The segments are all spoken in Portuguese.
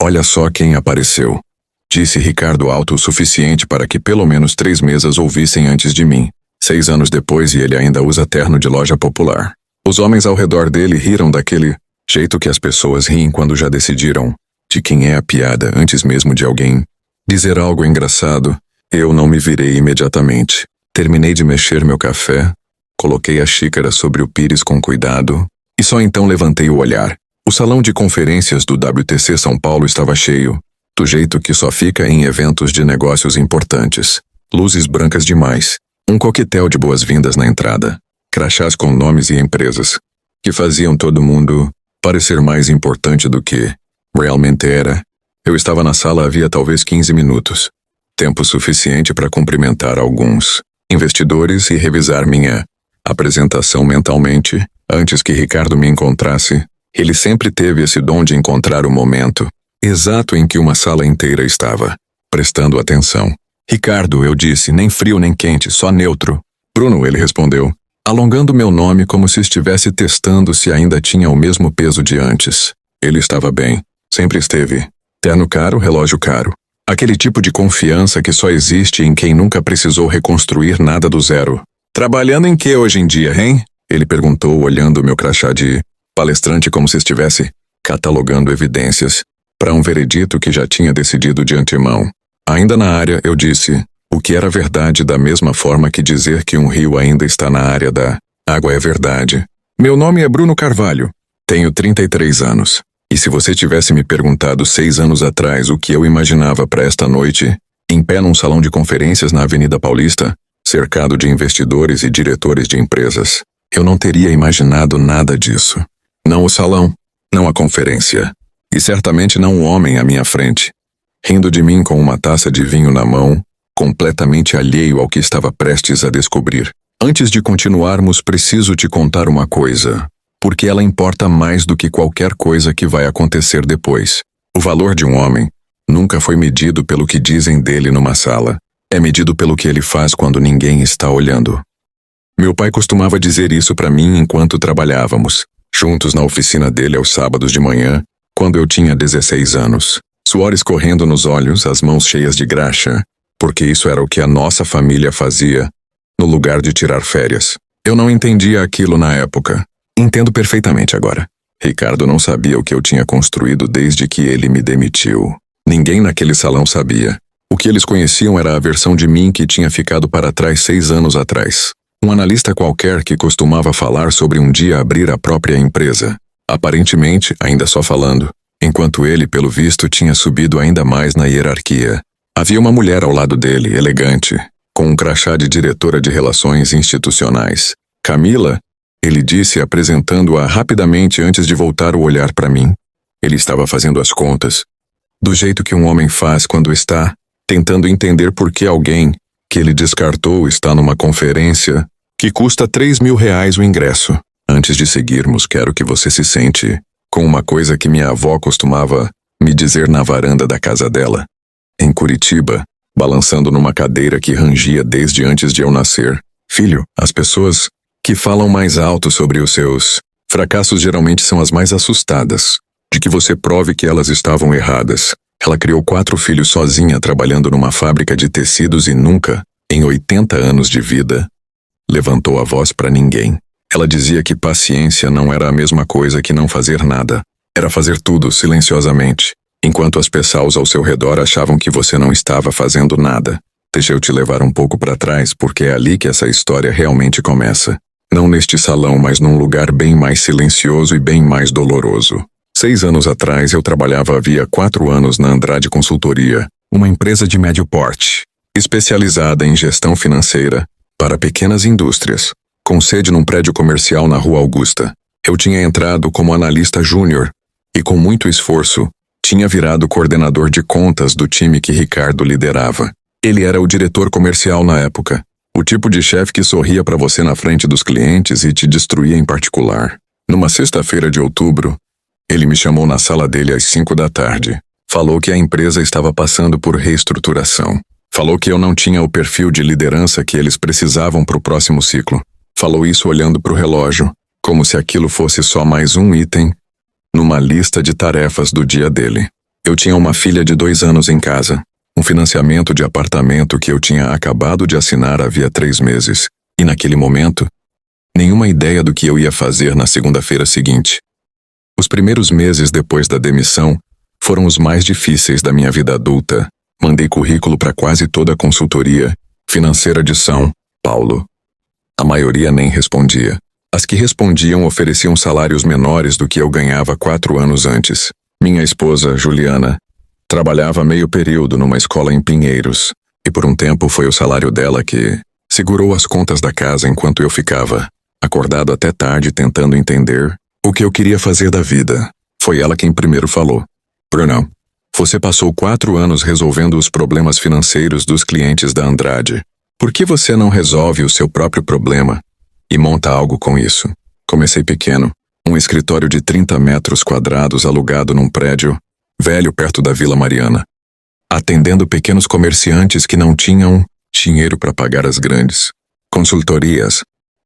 Olha só quem apareceu. Disse Ricardo alto o suficiente para que pelo menos 3 mesas ouvissem antes de mim. 6 anos depois e ele ainda usa terno de loja popular. Os homens ao redor dele riram daquele jeito que as pessoas riem quando já decidiram de quem é a piada antes mesmo de alguém dizer algo engraçado. Eu não me virei imediatamente. Terminei de mexer meu café, coloquei a xícara sobre o pires com cuidado e só então levantei o olhar. O salão de conferências do WTC São Paulo estava cheio, do jeito que só fica em eventos de negócios importantes. Luzes brancas demais, um coquetel de boas-vindas na entrada, crachás com nomes e empresas, que faziam todo mundo parecer mais importante do que realmente era. Eu estava na sala havia talvez 15 minutos, tempo suficiente para cumprimentar alguns investidores e revisar minha apresentação mentalmente, antes que Ricardo me encontrasse. Ele sempre teve esse dom de encontrar o momento exato em que uma sala inteira estava prestando atenção. Ricardo, eu disse, nem frio nem quente, só neutro. Bruno, ele respondeu, alongando meu nome como se estivesse testando se ainda tinha o mesmo peso de antes. Ele estava bem, sempre esteve. Terno caro, relógio caro. Aquele tipo de confiança que só existe em quem nunca precisou reconstruir nada do zero. Trabalhando em que hoje em dia, hein? Ele perguntou, olhando meu crachá de palestrante como se estivesse catalogando evidências para um veredito que já tinha decidido de antemão. Ainda na área, eu disse, o que era verdade da mesma forma que dizer que um rio ainda está na área da água é verdade. Meu nome é Bruno Carvalho. Tenho 33 anos. E se você tivesse me perguntado 6 anos atrás o que eu imaginava para esta noite, em pé num salão de conferências na Avenida Paulista, cercado de investidores e diretores de empresas, eu não teria imaginado nada disso. Não o salão, não a conferência, e certamente não o homem à minha frente, rindo de mim com uma taça de vinho na mão, completamente alheio ao que estava prestes a descobrir. Antes de continuarmos, preciso te contar uma coisa, porque ela importa mais do que qualquer coisa que vai acontecer depois. O valor de um homem nunca foi medido pelo que dizem dele numa sala, é medido pelo que ele faz quando ninguém está olhando. Meu pai costumava dizer isso para mim enquanto trabalhávamos juntos na oficina dele aos sábados de manhã, quando eu tinha 16 anos. Suor escorrendo nos olhos, as mãos cheias de graxa, porque isso era o que a nossa família fazia, no lugar de tirar férias. Eu não entendia aquilo na época. Entendo perfeitamente agora. Ricardo não sabia o que eu tinha construído desde que ele me demitiu. Ninguém naquele salão sabia. O que eles conheciam era a versão de mim que tinha ficado para trás 6 anos atrás. Um analista qualquer que costumava falar sobre um dia abrir a própria empresa. Aparentemente, ainda só falando, enquanto ele, pelo visto, tinha subido ainda mais na hierarquia. Havia uma mulher ao lado dele, elegante, com um crachá de diretora de relações institucionais. Camila, ele disse, apresentando-a rapidamente antes de voltar o olhar para mim. Ele estava fazendo as contas, do jeito que um homem faz quando está tentando entender por que alguém que ele descartou está numa conferência que custa R$3.000 o ingresso. Antes de seguirmos, quero que você se sente com uma coisa que minha avó costumava me dizer na varanda da casa dela, em Curitiba, balançando numa cadeira que rangia desde antes de eu nascer. Filho, as pessoas que falam mais alto sobre os seus fracassos geralmente são as mais assustadas de que você prove que elas estavam erradas. Ela criou 4 filhos sozinha, trabalhando numa fábrica de tecidos e nunca, em 80 anos de vida, levantou a voz para ninguém. Ela dizia que paciência não era a mesma coisa que não fazer nada. Era fazer tudo silenciosamente, enquanto as pessoas ao seu redor achavam que você não estava fazendo nada. Deixa eu te levar um pouco para trás, porque é ali que essa história realmente começa. Não neste salão, mas num lugar bem mais silencioso e bem mais doloroso. 6 anos atrás eu trabalhava havia 4 anos na Andrade Consultoria, uma empresa de médio porte, especializada em gestão financeira para pequenas indústrias, com sede num prédio comercial na Rua Augusta. Eu tinha entrado como analista júnior e, com muito esforço, tinha virado coordenador de contas do time que Ricardo liderava. Ele era o diretor comercial na época, o tipo de chefe que sorria para você na frente dos clientes e te destruía em particular. Numa sexta-feira de outubro, ele me chamou na sala dele às 5 da tarde. Falou que a empresa estava passando por reestruturação. Falou que eu não tinha o perfil de liderança que eles precisavam para o próximo ciclo. Falou isso olhando para o relógio, como se aquilo fosse só mais um item numa lista de tarefas do dia dele. Eu tinha uma filha de 2 anos em casa, um financiamento de apartamento que eu tinha acabado de assinar havia 3 meses, e naquele momento, nenhuma ideia do que eu ia fazer na segunda-feira seguinte. Os primeiros meses depois da demissão foram os mais difíceis da minha vida adulta. Mandei currículo para quase toda a consultoria financeira de São Paulo. A maioria nem respondia. As que respondiam ofereciam salários menores do que eu ganhava 4 anos antes. Minha esposa, Juliana, trabalhava meio período numa escola em Pinheiros, e por um tempo foi o salário dela que segurou as contas da casa enquanto eu ficava acordado até tarde tentando entender o que eu queria fazer da vida. Foi ela quem primeiro falou. Bruno, você passou 4 anos resolvendo os problemas financeiros dos clientes da Andrade. Por que você não resolve o seu próprio problema e monta algo com isso? Comecei pequeno, um escritório de 30 metros quadrados alugado num prédio velho perto da Vila Mariana, atendendo pequenos comerciantes que não tinham dinheiro para pagar as grandes consultorias,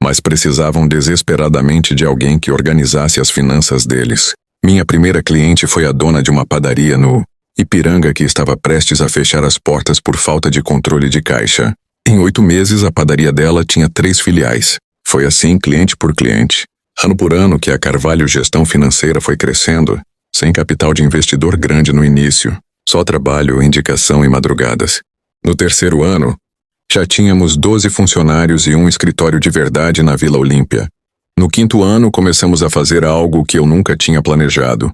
mas precisavam desesperadamente de alguém que organizasse as finanças deles. Minha primeira cliente foi a dona de uma padaria no Ipiranga que estava prestes a fechar as portas por falta de controle de caixa. Em 8 meses, a padaria dela tinha 3 filiais. Foi assim, cliente por cliente, ano por ano, que a Carvalho Gestão Financeira foi crescendo, sem capital de investidor grande no início, só trabalho, indicação e madrugadas. No 3º ano, já tínhamos 12 funcionários e um escritório de verdade na Vila Olímpia. No 5º ano, começamos a fazer algo que eu nunca tinha planejado.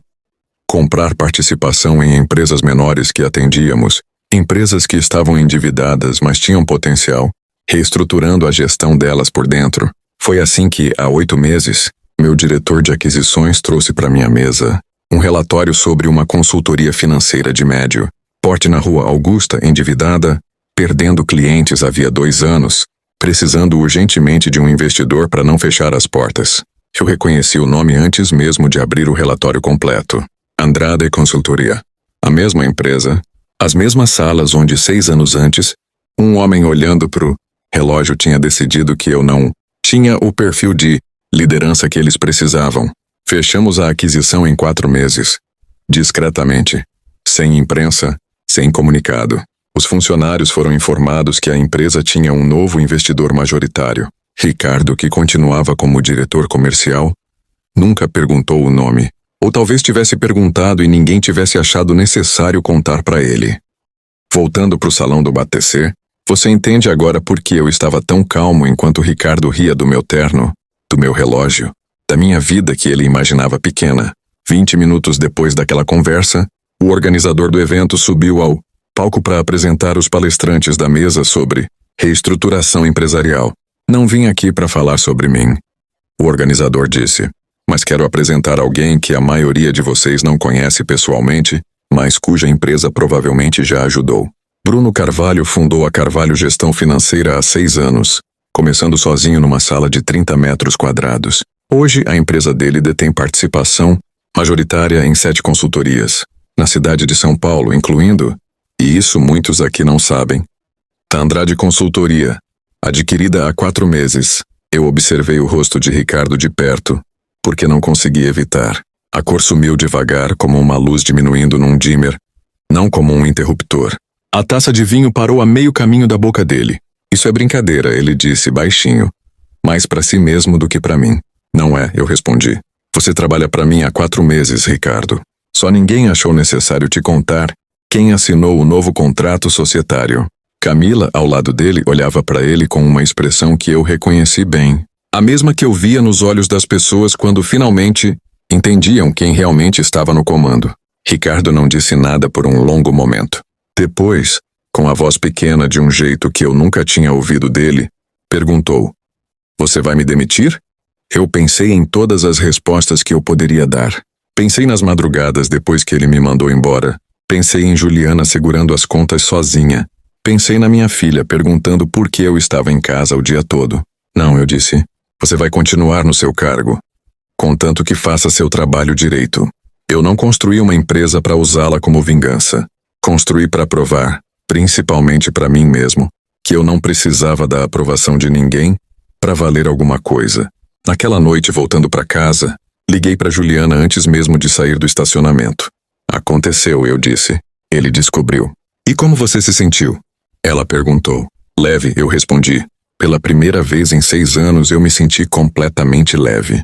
Comprar participação em empresas menores que atendíamos, empresas que estavam endividadas, mas tinham potencial, reestruturando a gestão delas por dentro. Foi assim que, há 8 meses, meu diretor de aquisições trouxe para minha mesa um relatório sobre uma consultoria financeira de médio porte na Rua Augusta, endividada, perdendo clientes havia 2 anos, precisando urgentemente de um investidor para não fechar as portas. Eu reconheci o nome antes mesmo de abrir o relatório completo. Andrade Consultoria. A mesma empresa, as mesmas salas onde 6 anos antes, um homem olhando pro relógio tinha decidido que eu não tinha o perfil de liderança que eles precisavam. Fechamos a aquisição em 4 meses. Discretamente. Sem imprensa, sem comunicado. Os funcionários foram informados que a empresa tinha um novo investidor majoritário. Ricardo, que continuava como diretor comercial, nunca perguntou o nome. Ou talvez tivesse perguntado e ninguém tivesse achado necessário contar para ele. Voltando para o salão do BTC, você entende agora por que eu estava tão calmo enquanto Ricardo ria do meu terno, do meu relógio, da minha vida que ele imaginava pequena. 20 minutos depois daquela conversa, o organizador do evento subiu ao palco para apresentar os palestrantes da mesa sobre reestruturação empresarial. Não vim aqui para falar sobre mim, o organizador disse, mas quero apresentar alguém que a maioria de vocês não conhece pessoalmente, mas cuja empresa provavelmente já ajudou. Bruno Carvalho fundou a Carvalho Gestão Financeira há 6 anos, começando sozinho numa sala de 30 metros quadrados. Hoje, a empresa dele detém participação majoritária em 7 consultorias, na cidade de São Paulo, incluindo, e isso muitos aqui não sabem, a Andrade Consultoria, adquirida há 4 meses. Eu observei o rosto de Ricardo de perto, porque não consegui evitar. A cor sumiu devagar como uma luz diminuindo num dimmer, não como um interruptor. A taça de vinho parou a meio caminho da boca dele. Isso é brincadeira, ele disse baixinho, mais para si mesmo do que para mim. Não é, eu respondi. Você trabalha para mim há 4 meses, Ricardo. Só ninguém achou necessário te contar quem assinou o novo contrato societário. Camila, ao lado dele, olhava para ele com uma expressão que eu reconheci bem. A mesma que eu via nos olhos das pessoas quando finalmente entendiam quem realmente estava no comando. Ricardo não disse nada por um longo momento. Depois, com a voz pequena de um jeito que eu nunca tinha ouvido dele, perguntou: Você vai me demitir? Eu pensei em todas as respostas que eu poderia dar. Pensei nas madrugadas depois que ele me mandou embora. Pensei em Juliana segurando as contas sozinha. Pensei na minha filha perguntando por que eu estava em casa o dia todo. Não, eu disse. Você vai continuar no seu cargo, contanto que faça seu trabalho direito. Eu não construí uma empresa para usá-la como vingança. Construí para provar, principalmente para mim mesmo, que eu não precisava da aprovação de ninguém para valer alguma coisa. Naquela noite, voltando para casa, liguei para Juliana antes mesmo de sair do estacionamento. Aconteceu, eu disse. Ele descobriu. E como você se sentiu? Ela perguntou. Leve, eu respondi. Pela primeira vez em 6 anos eu me senti completamente leve.